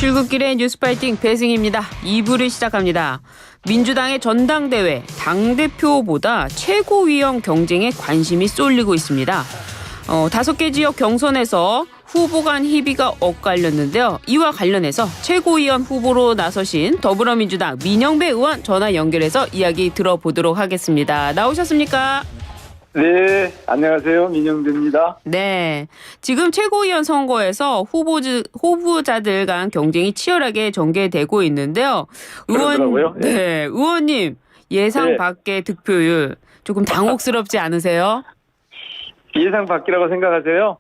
출근길의 뉴스파이팅 배승입니다. 2부를 시작합니다. 민주당의 전당대회, 당대표보다 최고위원 경쟁에 관심이 쏠리고 있습니다. 5개 지역 경선에서 후보 간 희비가 엇갈렸는데요. 이와 관련해서 최고위원 후보로 나서신 더불어민주당 민영배 의원 전화 연결해서 이야기 들어보도록 하겠습니다. 나오셨습니까? 네, 안녕하세요. 민영배입니다. 네, 지금 최고위원 선거에서 후보자들 간 경쟁이 치열하게 전개되고 있는데요. 그러더라고요. 네, 의원님 예상 네. 밖의 득표율 조금 당혹스럽지 않으세요? 예상 밖이라고 생각하세요?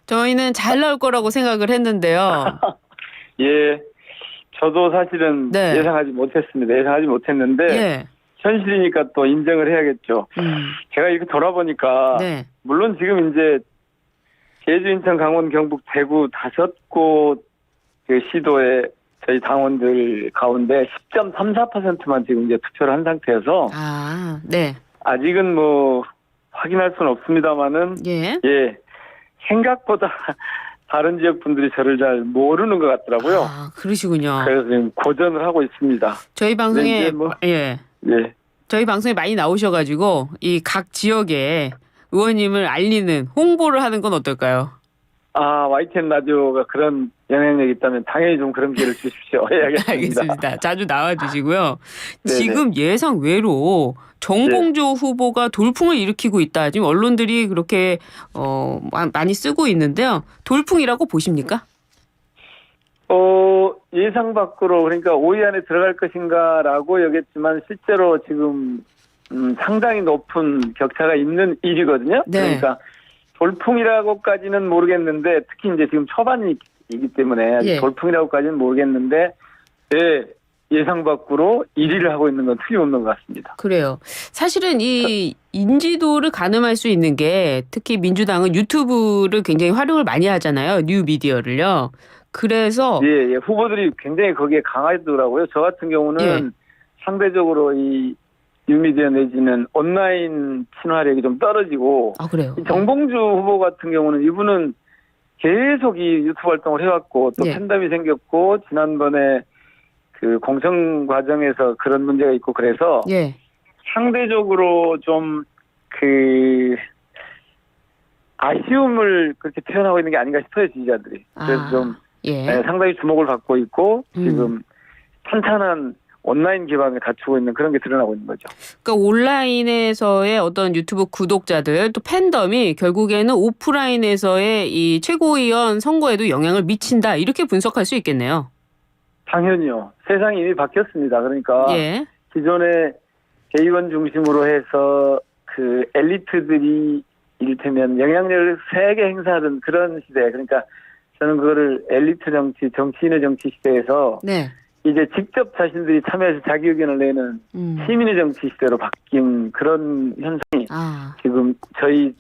저희는 잘 나올 거라고 생각을 했는데요. 예, 저도 사실은 네. 예상하지 못했는데 예. 현실이니까 또 인정을 해야겠죠. 제가 이렇게 돌아보니까 네. 물론 지금 이제 제주, 인천, 강원, 경북, 대구 5곳 그 시도의 저희 당원들 가운데 10.34%만 지금 이제 투표를 한 상태여서 아, 네. 아직은 뭐 확인할 수는 없습니다만은 예. 예, 생각보다 다른 지역 분들이 저를 잘 모르는 것 같더라고요. 아, 그러시군요. 그래서 지금 고전을 하고 있습니다. 저희 방송에 이제 뭐- 예. 예, 저희 방송에 많이 나오셔가지고 이 각 지역에 의원님을 알리는 홍보를 하는 건 어떨까요? 아, YTN 라디오가 그런 영향력이 있다면 당연히 좀 그런 기회를 주십시오. 예, 알겠습니다. 알겠습니다. 자주 나와주시고요. 네네. 지금 예상 외로 정봉주 후보가 돌풍을 일으키고 있다. 지금 언론들이 그렇게 많이 쓰고 있는데요. 돌풍이라고 보십니까? 예상 밖으로 그러니까 5위 안에 들어갈 것인가라고 여겼지만 실제로 지금 상당히 높은 격차가 있는 일이거든요. 네. 그러니까 돌풍이라고까지는 모르겠는데 특히 이제 지금 초반이기 때문에 아직 예. 돌풍이라고까지는 모르겠는데 네, 예상 밖으로 1위를 하고 있는 건 틀림없는 것 같습니다. 그래요. 사실은 이 인지도를 가늠할 수 있는 게 특히 민주당은 유튜브를 굉장히 활용을 많이 하잖아요. 뉴미디어를요. 그래서 예, 후보들이 굉장히 거기에 강하더라고요. 저 같은 경우는 예. 상대적으로 이 뉴미디어 내지는 온라인 친화력이 좀 떨어지고 아, 그래요. 이 정봉주 후보 같은 경우는 이분은 계속 이 유튜브 활동을 해왔고 또 예. 팬덤이 생겼고 지난번에 그 공천 과정에서 그런 문제가 있고 그래서 예. 상대적으로 좀 그 아쉬움을 그렇게 표현하고 있는 게 아닌가 싶어요, 지지자들이. 그래서 좀 예. 상당히 주목을 받고 있고 지금 탄탄한 온라인 기반을 갖추고 있는 그런 게 드러나고 있는 거죠. 그러니까 온라인에서의 어떤 유튜브 구독자들 또 팬덤이 결국에는 오프라인에서의 이 최고위원 선거에도 영향을 미친다. 이렇게 분석할 수 있겠네요. 당연히요. 세상이 이미 바뀌었습니다. 그러니까 예. 기존에 대의원 중심으로 해서 그 엘리트들이 이를테면 영향력을 세게 행사하던 그런 시대. 그러니까 저는 그거를 엘리트 정치, 정치인의 정치 시대에서 네. 이제 직접 자신들이 참여해서 자기 의견을 내는 시민의 정치 시대로 바뀐 그런 현상이 아, 지금 저희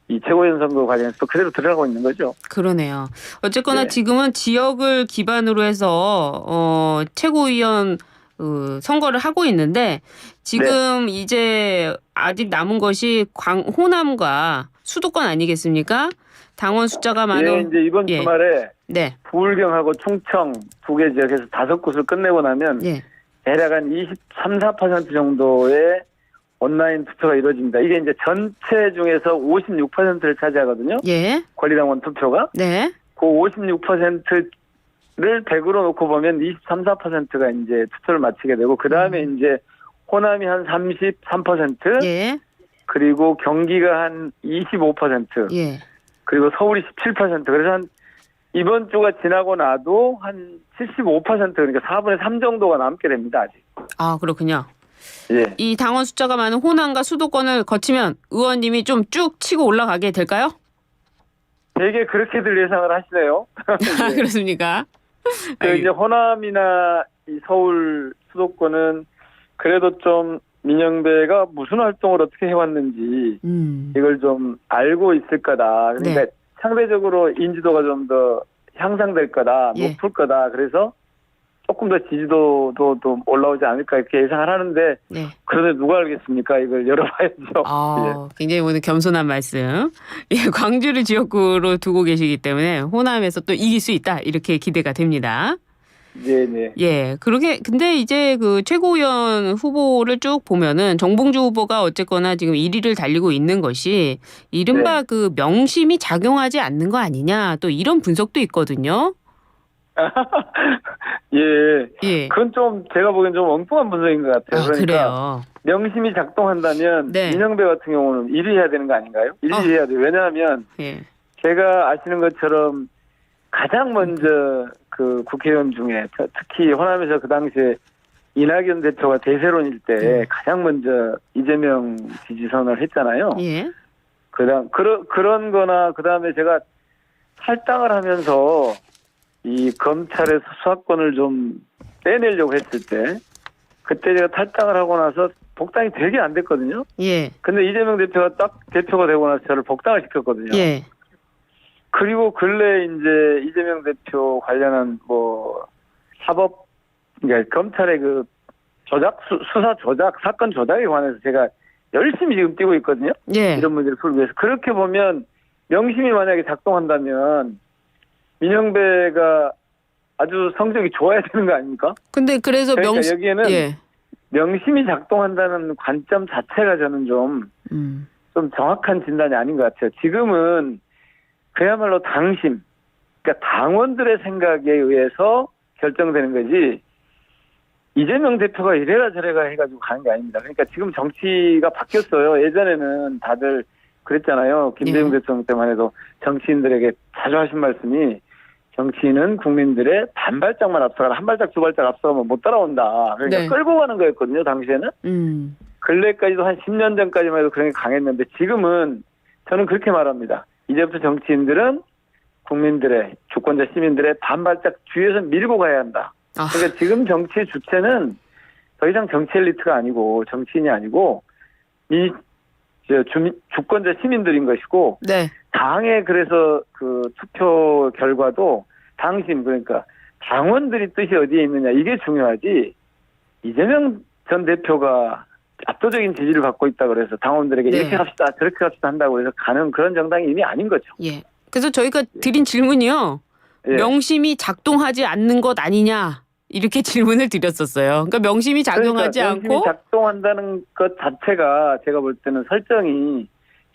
이 최고위원 선거 관련해서 또 그대로 들어가고 있는 거죠. 그러네요. 어쨌거나 네. 지금은 지역을 기반으로 해서 최고위원 선거를 하고 있는데 지금 이제 아직 남은 것이 호남과 수도권 아니겠습니까? 당원 숫자가 많은 네, 이제 이번 예. 주말에 네. 부울경하고 충청 2개 지역에서 5곳을 끝내고 나면 예. 대략 한 23~4% 정도의 온라인 투표가 이루어집니다. 이게 이제 전체 중에서 56%를 차지하거든요. 예. 권리당원 투표가. 네. 그 56%를 100으로 놓고 보면 23~4%가 이제 투표를 마치게 되고 그 다음에 이제 호남이 한 33%, 예. 그리고 경기가 한 25%, 예. 그리고 서울이 17%. 그래서 한 이번 주가 지나고 나도 한 75% 그러니까 4분의 3 정도가 남게 됩니다. 아직. 아, 그렇군요. 예. 이 당원 숫자가 많은 호남과 수도권을 거치면 의원님이 좀 쭉 치고 올라가게 될까요? 되게 그렇게들 예상을 하시네요. 아, 그렇습니까? 그 이제 호남이나 이 서울 수도권은 그래도 좀 민영배가 무슨 활동을 어떻게 해왔는지 이걸 좀 알고 있을 거다. 그러니까 상대적으로 인지도가 좀 더 향상될 거다, 예. 높을 거다. 그래서 조금 더 지지도도 또 올라오지 않을까 이렇게 예상을 하는데 네. 그런데 누가 알겠습니까? 이걸 열어봐야죠. 예. 굉장히 오늘 겸손한 말씀. 예, 광주를 지역구로 두고 계시기 때문에 호남에서 또 이길 수 있다 이렇게 기대가 됩니다. 네네. 예, 그러게 근데 이제 그 최고위원 후보를 쭉 보면은 정봉주 후보가 어쨌거나 지금 1위를 달리고 있는 것이 이른바 그 명심이 작용하지 않는 거 아니냐 또 이런 분석도 있거든요. 예. 예. 그건 좀 제가 보기엔 좀 엉뚱한 분석인 것 같아요. 그러니까 그래요. 명심이 작동한다면 네. 민영배 같은 경우는 1위 해야 되는 거 아닌가요? 1위 해야 돼요. 왜냐하면 예. 제가 아시는 것처럼 가장 먼저 그 국회의원 중에 특히 호남에서 그 당시에 이낙연 대표가 대세론일 때 가장 먼저 이재명 지지 선언을 했잖아요. 예. 그런 거나 그다음에 제가 탈당을 하면서 이 검찰의 수사권을 좀 빼내려고 했을 때 그때 제가 탈당을 하고 나서 복당이 되게 안 됐거든요. 예. 근데 이재명 대표가 딱 대표가 되고 나서 저를 복당을 시켰거든요. 예. 그리고 근래 이제 이재명 대표 관련한 뭐 사법 그러니까 검찰의 그 수사 조작 사건 조작에 관해서 제가 열심히 지금 뛰고 있거든요. 예. 이런 문제를 풀기 위해서. 그렇게 보면 명심이 만약에 작동한다면 민영배가 아주 성적이 좋아야 되는 거 아닙니까? 근데 그래서 그러니까 여기에는 예. 명심이 작동한다는 관점 자체가 저는 좀 정확한 진단이 아닌 것 같아요. 지금은 그야말로 당심, 그러니까 당원들의 생각에 의해서 결정되는 거지 이재명 대표가 이래라 저래라 해가지고 가는 게 아닙니다. 그러니까 지금 정치가 바뀌었어요. 예전에는 다들 그랬잖아요. 김대중 대통령 때만 해도 정치인들에게 자주 하신 말씀이 정치인은 국민들의 반발짝만 앞서가라. 한 발짝 두 발짝 앞서가면 못 따라온다. 그러니까 네. 끌고 가는 거였거든요. 당시에는. 근래까지도 한 10년 전까지만 해도 그런 게 강했는데 지금은 저는 그렇게 말합니다. 이제부터 정치인들은 국민들의 주권자 시민들의 반발짝 뒤에서 밀고 가야 한다. 그러니까 지금 정치의 주체는 더 이상 정치 엘리트가 아니고 정치인이 아니고 주권자 시민들인 것이고 네. 당의 그래서 그 투표 결과도 당심 그러니까 당원들이 뜻이 어디에 있느냐 이게 중요하지 이재명 전 대표가 압도적인 지지를 받고 있다 그래서 당원들에게 네. 이렇게 합시다 저렇게 합시다 한다고 해서 가는 그런 정당이 이미 아닌 거죠. 예. 그래서 저희가 드린 질문이요. 예. 명심이 작동하지 않는 것 아니냐 이렇게 질문을 드렸었어요. 그러니까 명심이 작용하지 그러니까 않고 명심이 작동한다는 것 자체가 제가 볼 때는 설정이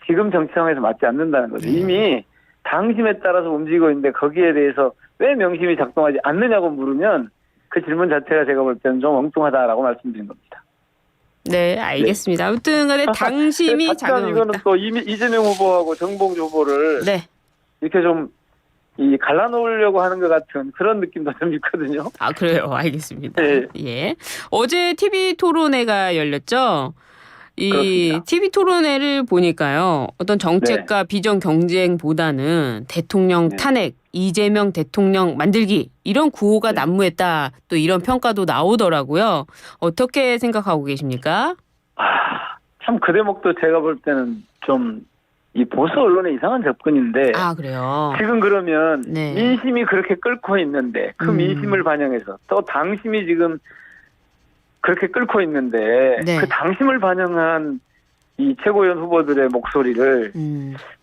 지금 정치 상황에서 맞지 않는다는 거죠. 이미 당심에 따라서 움직이고 있는데 거기에 대해서 왜 명심이 작동하지 않느냐고 물으면 그 질문 자체가 제가 볼 때는 좀 엉뚱하다라고 말씀드린 겁니다. 네, 알겠습니다. 아무튼 간에 당심이 작용했다. 이거는 또 이재명 후보하고 정봉주 후보를 네. 이렇게 좀 갈라놓으려고 하는 것 같은 그런 느낌도 좀 있거든요. 그래요. 알겠습니다. 네. 예. 어제 TV 토론회가 열렸죠. 그렇습니다. TV 토론회를 보니까요. 어떤 정책과 비전 경쟁보다는 대통령 탄핵, 이재명 대통령 만들기 이런 구호가 난무했다. 또 이런 평가도 나오더라고요. 어떻게 생각하고 계십니까? 참 그 대목도 제가 볼 때는 좀 이 보수 언론의 이상한 접근인데 그래요. 지금 그러면 네. 민심이 그렇게 끓고 있는데 그 민심을 반영해서 또 당심이 지금 그렇게 끓고 있는데 네. 그 당심을 반영한 이 최고위원 후보들의 목소리를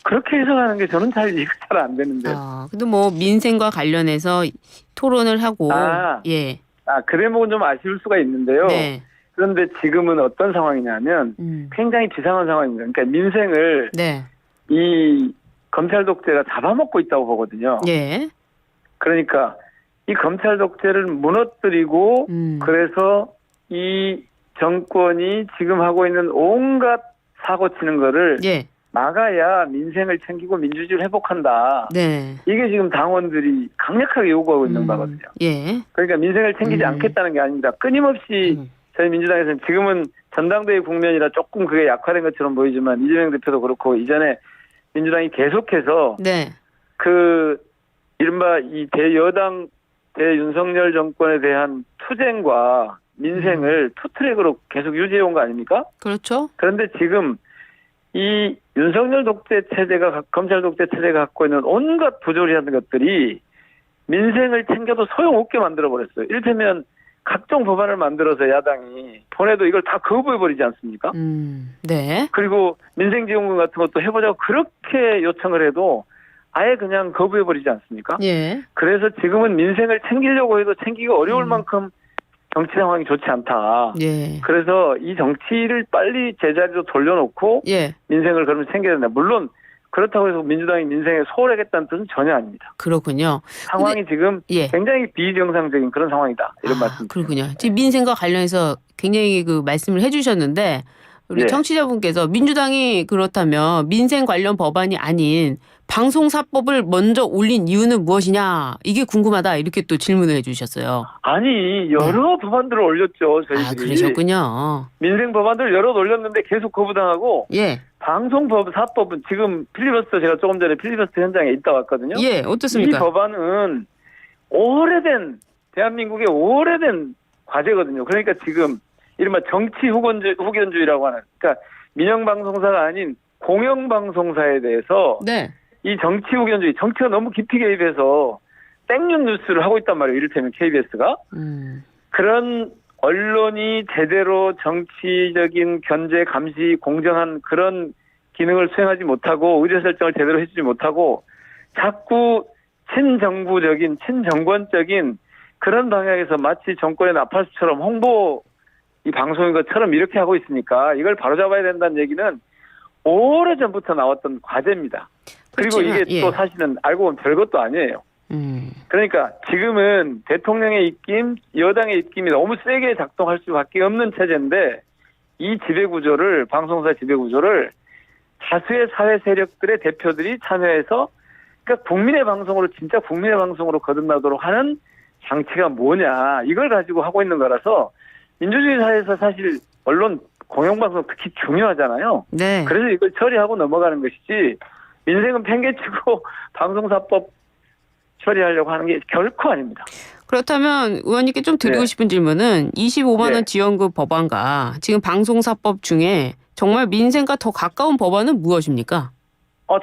그렇게 해석하는 게 저는 잘 이해가 잘 안 되는데. 근데 뭐 민생과 관련해서 토론을 하고 예. 그 대목은 좀 아쉬울 수가 있는데요. 네. 그런데 지금은 어떤 상황이냐면 굉장히 비상한 상황입니다. 그러니까 민생을 네. 이 검찰 독재가 잡아먹고 있다고 보거든요. 예. 그러니까 이 검찰 독재를 무너뜨리고 그래서 이 정권이 지금 하고 있는 온갖 사고 치는 거를 예. 막아야 민생을 챙기고 민주주의를 회복한다. 네. 이게 지금 당원들이 강력하게 요구하고 있는 바거든요. 예. 그러니까 민생을 챙기지 않겠다는 게 아닙니다. 끊임없이 저희 민주당에서는 지금은 전당대회 국면이라 조금 그게 약화된 것처럼 보이지만 이재명 대표도 그렇고 이전에 민주당이 계속해서 네. 그 이른바 이 대여당 대윤석열 정권에 대한 투쟁과 민생을 투트랙으로 계속 유지해온 거 아닙니까? 그렇죠. 그런데 지금 이 윤석열 독재 체제가 검찰 독재 체제가 갖고 있는 온갖 부조리하는 것들이 민생을 챙겨도 소용없게 만들어버렸어요. 이를테면 각종 법안을 만들어서 야당이 보내도 이걸 다 거부해버리지 않습니까? 네. 그리고 민생지원금 같은 것도 해보자고 그렇게 요청을 해도 아예 그냥 거부해버리지 않습니까? 예. 그래서 지금은 민생을 챙기려고 해도 챙기기 어려울 만큼 정치 상황이 좋지 않다. 예. 그래서 이 정치를 빨리 제자리로 돌려놓고 예. 민생을 그러면 챙겨야 된다. 물론 그렇다고 해서 민주당이 민생에 소홀하겠다는 뜻은 전혀 아닙니다. 그렇군요. 상황이 지금 예. 굉장히 비정상적인 그런 상황이다. 이런 말씀. 그렇군요. 지금 민생과 관련해서 굉장히 그 말씀을 해주셨는데 우리 예. 청취자분께서 민주당이 그렇다면 민생 관련 법안이 아닌 방송사법을 먼저 올린 이유는 무엇이냐 이게 궁금하다 이렇게 또 질문을 해주셨어요. 아니 여러 법안들을 올렸죠. 저희들이. 그러셨군요. 민생 법안들 여러 올렸는데 계속 거부당하고 예. 방송사법은 지금 필리버스터 제가 조금 전에 필리버스터 현장에 있다 왔거든요. 예. 어떻습니까? 이 법안은 오래된 대한민국의 오래된 과제거든요. 그러니까 지금 이른바 정치 후견주의라고 하는 그러니까 민영방송사가 아닌 공영방송사에 대해서 네. 이 정치 후견주의 정치가 너무 깊이 개입해서 땡볕 뉴스를 하고 있단 말이에요. 이를테면 KBS가 그런 언론이 제대로 정치적인 견제, 감시, 공정한 그런 기능을 수행하지 못하고 의사결정을 제대로 해주지 못하고 자꾸 친정부적인 친정권적인 그런 방향에서 마치 정권의 나팔수처럼 홍보 이 방송인 것처럼 이렇게 하고 있으니까 이걸 바로잡아야 된다는 얘기는 오래전부터 나왔던 과제입니다. 그리고 그렇지만, 이게 또 사실은 알고 보면 별것도 아니에요. 그러니까 지금은 대통령의 입김, 여당의 입김이 너무 세게 작동할 수밖에 없는 체제인데 이 지배구조를 방송사 지배구조를 다수의 사회 세력들의 대표들이 참여해서 그러니까 국민의 방송으로 진짜 국민의 방송으로 거듭나도록 하는 장치가 뭐냐 이걸 가지고 하고 있는 거라서 민주주의 사회에서 사실 언론 공영방송 특히 중요하잖아요. 네. 그래서 이걸 처리하고 넘어가는 것이지 민생은 팽개치고 방송사법 처리하려고 하는 게 결코 아닙니다. 그렇다면 의원님께 좀 드리고 네. 싶은 질문은 25만 원 네. 지원금 법안과 지금 방송사법 중에 정말 민생과 더 가까운 법안은 무엇입니까?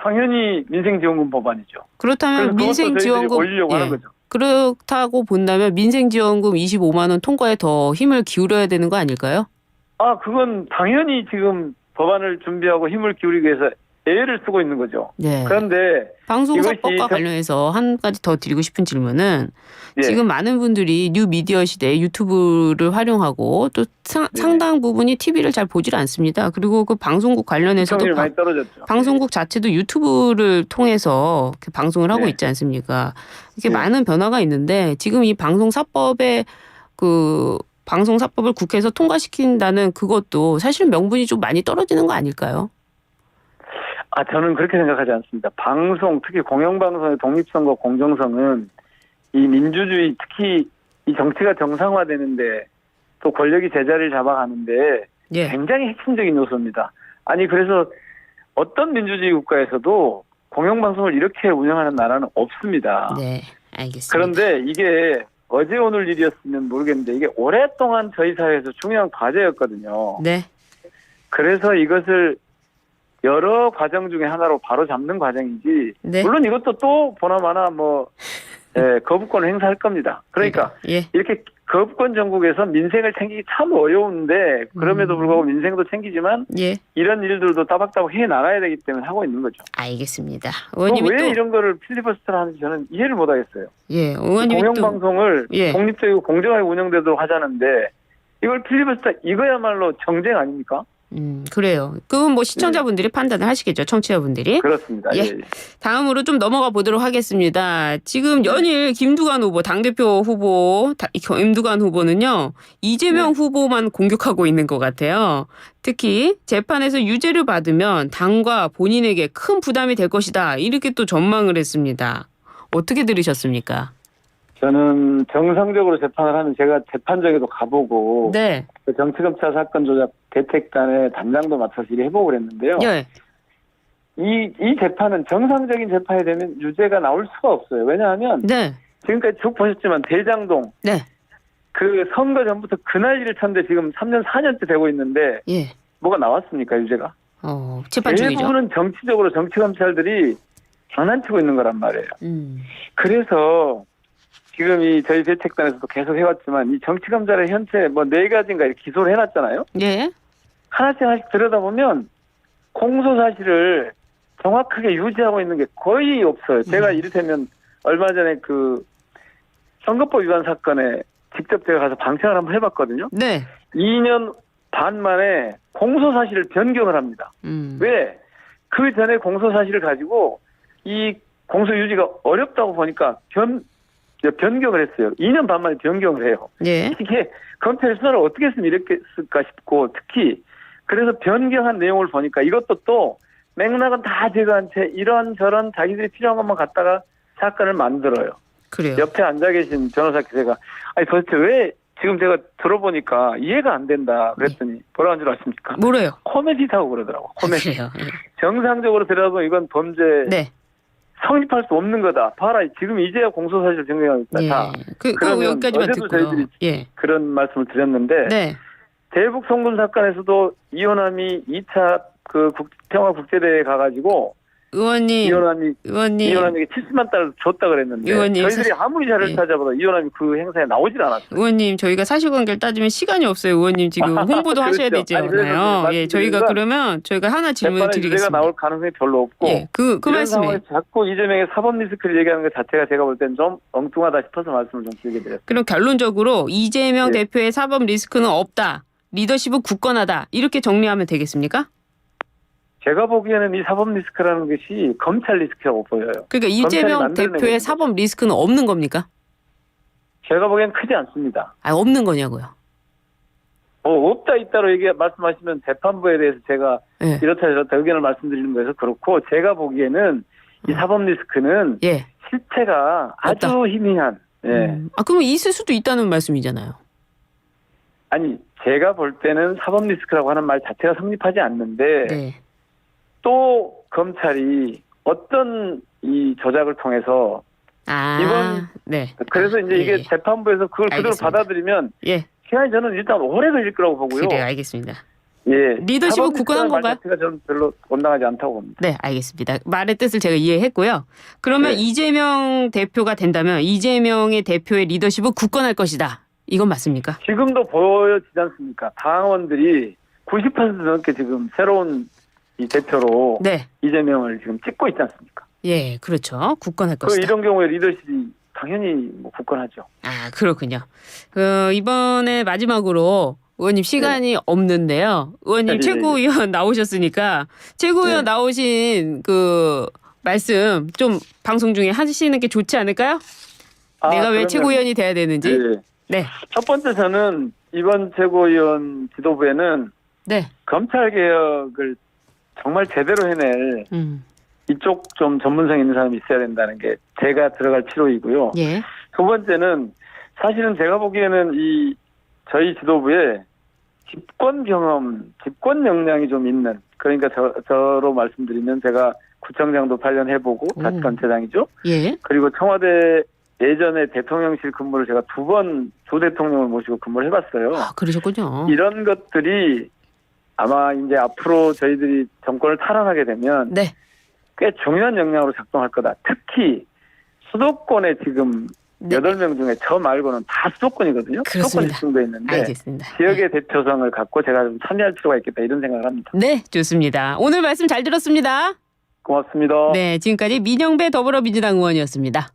당연히 민생지원금 법안이죠. 그렇다면 민생지원금 올리려고 하는 거죠. 그렇다고 본다면 민생지원금 25만 원 통과에 더 힘을 기울여야 되는 거 아닐까요? 그건 당연히 지금 법안을 준비하고 힘을 기울이기 위해서 애를 쓰고 있는 거죠. 네. 그런데 방송사법과 이것이 관련해서 한 가지 더 드리고 싶은 질문은 예. 지금 많은 분들이 뉴미디어 시대에 유튜브를 활용하고 또 상당 부분이 TV를 잘 보질 않습니다. 그리고 그 방송국 관련해서도 시청률이 많이 떨어졌죠. 방송국 자체도 유튜브를 통해서 이렇게 방송을 하고 네. 있지 않습니까? 이렇게 네. 많은 변화가 있는데 지금 이 방송사법의 그 방송사법을 국회에서 통과시킨다는 그것도 사실은 명분이 좀 많이 떨어지는 거 아닐까요? 저는 그렇게 생각하지 않습니다. 방송, 특히 공영방송의 독립성과 공정성은 이 민주주의, 특히 이 정치가 정상화되는데 또 권력이 제자리를 잡아가는데 예. 굉장히 핵심적인 요소입니다. 아니, 그래서 어떤 민주주의 국가에서도 공영방송을 이렇게 운영하는 나라는 없습니다. 네, 알겠습니다. 그런데 이게 어제 오늘 일이었으면 모르겠는데 이게 오랫동안 저희 사회에서 중요한 과제였거든요. 네. 그래서 이것을 여러 과정 중에 하나로 바로 잡는 과정이지. 네. 물론 이것도 또 보나마나 거부권을 행사할 겁니다. 그러니까 예. 이렇게 거부권 전국에서 민생을 챙기기 참 어려운데 그럼에도 불구하고 민생도 챙기지만 예. 이런 일들도 따박따박 해 나가야 되기 때문에 하고 있는 거죠. 알겠습니다. 의원님이 왜 또 이런 거를 필리버스터를 하는지 저는 이해를 못 하겠어요. 예, 의원님이 또 공영방송을 예. 독립적이고 공정하게 운영되도록 하자는데 이걸 필리버스터 이거야말로 정쟁 아닙니까? 그래요. 그건 뭐 시청자분들이 판단을 하시겠죠. 청취자분들이. 그렇습니다. 예. 예. 다음으로 좀 넘어가 보도록 하겠습니다. 지금 연일 김두관 후보, 당대표 후보, 김두관 후보는요, 이재명 후보만 공격하고 있는 것 같아요. 특히 재판에서 유죄를 받으면 당과 본인에게 큰 부담이 될 것이다. 이렇게 또 전망을 했습니다. 어떻게 들으셨습니까? 저는 정상적으로 재판을 하면 제가 재판정에도 가보고 네. 그 정치검찰 사건 조작 대책단의 단장도 맡아서 일해보고 그랬는데요. 예. 이 재판은 정상적인 재판이 되면 유죄가 나올 수가 없어요. 왜냐하면 네. 지금까지 쭉 보셨지만 대장동 네. 그 선거 전부터 그 난리를 쳤는데 지금 3년 4년째 되고 있는데 예. 뭐가 나왔습니까 유죄가? 재판 중이죠. 대부분은 정치적으로 정치검찰들이 장난치고 있는 거란 말이에요. 그래서 지금 이 저희 대책단에서도 계속 해왔지만 이 정치감찰의 현체 뭐 4가지인가 이렇게 기소를 해놨잖아요. 예. 하나씩 들여다보면 공소 사실을 정확하게 유지하고 있는 게 거의 없어요. 제가 이를테면 얼마 전에 그 선거법 위반 사건에 직접 제가 가서 방청을 한번 해봤거든요. 네. 2년 반 만에 공소 사실을 변경을 합니다. 왜? 그 전에 공소 사실을 가지고 이 공소 유지가 어렵다고 보니까 변경을 했어요. 2년 반 만에 변경을 해요. 예. 이게 검찰 수사를 어떻게 했으면 이랬을까 싶고 특히 그래서 변경한 내용을 보니까 이것도 또 맥락은 다 제거한 채 이런저런 자기들이 필요한 것만 갖다가 사건을 만들어요. 그래요. 옆에 앉아 계신 변호사께서 아니 도대체 왜 지금 제가 들어보니까 이해가 안 된다 그랬더니 뭐라고 한 줄 아십니까? 뭐래요? 코미디라고 그러더라고. 코미디. 그래요. 예. 정상적으로 들어도 이건 범죄 네. 성립할 수 없는 거다. 봐라 지금 이제야 공소사실 변경하고 있다. 예. 다. 그 그러면 여기까지만 어제도 듣고요. 저희들이 예. 그런 말씀을 드렸는데 네. 대북 송금 사건에서도 이호남이 2차 그 평화국제대회에 가가지고 의원님. 이호남에게 70만 달러 줬다 그랬는데 의원님, 저희들이 아무리 자료를 예. 찾아봐도 이호남이 그 행사에 나오질 않았어요. 의원님 저희가 사실관계를 따지면 시간이 없어요. 의원님 지금 홍보도 하셔야 그렇죠. 아니, 그래서 되잖아요. 예, 저희가 말씀드리니까 그러면 저희가 하나 질문을 재판에 유죄가 드리겠습니다. 나올 가능성이 별로 없고 예, 그 이런 말씀에 상황에서 자꾸 이재명의 사법 리스크를 얘기하는 것 자체가 제가 볼 땐 좀 엉뚱하다 싶어서 말씀을 좀 드리게 드렸습니다. 그럼 결론적으로 이재명 예. 대표의 사법 리스크는 없다. 리더십은 굳건하다. 이렇게 정리하면 되겠습니까? 제가 보기에는 이 사법 리스크라는 것이 검찰 리스크라고 보여요. 그러니까 이재명 만들어내는 대표의 거죠. 사법 리스크는 없는 겁니까? 제가 보기엔 크지 않습니다. 아, 없는 거냐고요. 없다 있다로 말씀하시면 재판부에 대해서 제가 예. 이렇다 저렇다 의견을 말씀드리는 거여서 그렇고 제가 보기에는 이 사법 리스크는 예. 실체가 아주 없다. 희미한. 예. 아, 그러면 있을 수도 있다는 말씀이잖아요. 아니 제가 볼 때는 사법 리스크라고 하는 말 자체가 성립하지 않는데 네. 또 검찰이 어떤 이 조작을 통해서 이번 네. 그래서 이제 이게 예. 재판부에서 그걸 그대로 알겠습니다. 받아들이면 예. 시간이 저는 일단 오래 걸릴 거라고 보고요. 그래요. 알겠습니다. 예. 리더십은 사법 굳건한 리스크라는 말 건가요? 자체가 저는 별로 온당하지 않다고 봅니다. 네, 알겠습니다. 말의 뜻을 제가 이해했고요. 그러면 네. 이재명 대표가 된다면 이재명의 대표의 리더십은 굳건할 것이다. 이건 맞습니까? 지금도 보여지지 않습니까? 당원들이 90% 넘게 지금 새로운 이 대표로 네. 이재명을 지금 찍고 있지 않습니까? 예, 그렇죠. 굳건할 그 것이다. 이런 경우에 리더십이 당연히 뭐 굳건하죠. 아, 그렇군요. 이번에 마지막으로 의원님 시간이 없는데요. 의원님 네, 최고위원 나오셨으니까 최고위원 네. 나오신 그 말씀 좀 방송 중에 하시는 게 좋지 않을까요? 내가 왜 그러면, 최고위원이 돼야 되는지. 네. 네. 첫 번째 저는 이번 최고위원 지도부에는 네. 검찰 개혁을 정말 제대로 해낼 이쪽 좀 전문성 있는 사람이 있어야 된다는 게 제가 들어갈 필요이고요. 예. 두 번째는 사실은 제가 보기에는 이 저희 지도부에 집권 경험, 집권 역량이 좀 있는 그러니까 저로 말씀드리면 제가 구청장도 8년 해보고 자치단체장이죠. 예. 그리고 청와대 예전에 대통령실 근무를 제가 2번 조 대통령을 모시고 근무를 해봤어요. 아, 그러셨군요. 이런 것들이 아마 이제 앞으로 저희들이 정권을 탈환하게 되면 네. 꽤 중요한 역량으로 작동할 거다. 특히 수도권에 지금 네. 8명 중에 저 말고는 다 수도권이거든요. 수도권 그렇습니다. 집중돼 있는데 알겠습니다. 지역의 대표성을 갖고 제가 좀 참여할 필요가 있겠다 이런 생각을 합니다. 네, 좋습니다. 오늘 말씀 잘 들었습니다. 고맙습니다. 네, 지금까지 민영배 더불어민주당 의원이었습니다.